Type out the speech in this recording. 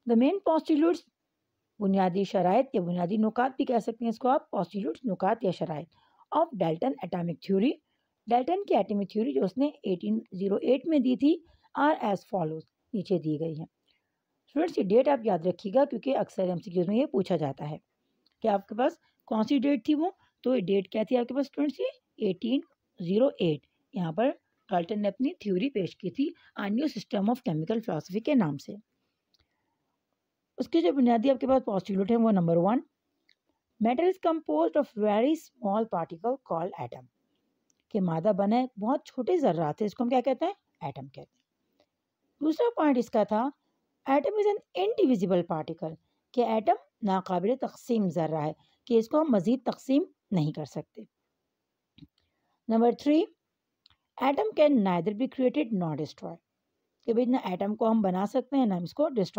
The main पोस्टिल्यूट्स, बुनियादी शराइत या बुनियादी नुकात भी कह सकते हैं इसको आप, पोस्टिल्यूट्स नुकात या शराइत of Dalton atomic theory, Dalton की एटॉमिक थ्योरी जो उसने 1808 में दी थी, आर एज फॉलोज, नीचे दी गई है। स्टूडेंट्स ये डेट आप याद रखिएगा क्योंकि अक्सर एमसीक्यूज में ये पूछा जाता है कि आपके पास कौन सी डेट थी वो, तो ये डेट क्या थी आपके पास स्टूडेंट्स, ये 1808 यहाँ पर डाल्टन ने अपनी थ्योरी पेश की थी a new system of chemical philosophy के नाम से। उसके जो बुनियादी आपके पास पोस्टुलेट है वो number 1, matter is composed of very small particle called atom, कि मादा बना है बहुत छोटे ज़र्रात है, इसको हम क्या कहते हैं, एटम कहते हैं। दूसरा पॉइंट इसका था atom is an indivisible particle, कि एटम नाकाबिल तकसीम ज़र्रा है, कि इसको हम मज़ीद तकसीम नहीं कर सकते। Number 3, atom can neither be created not destroy, कि भाई ना एटम को हम बना सकते हैं ना हम इसको डिस्ट्रॉय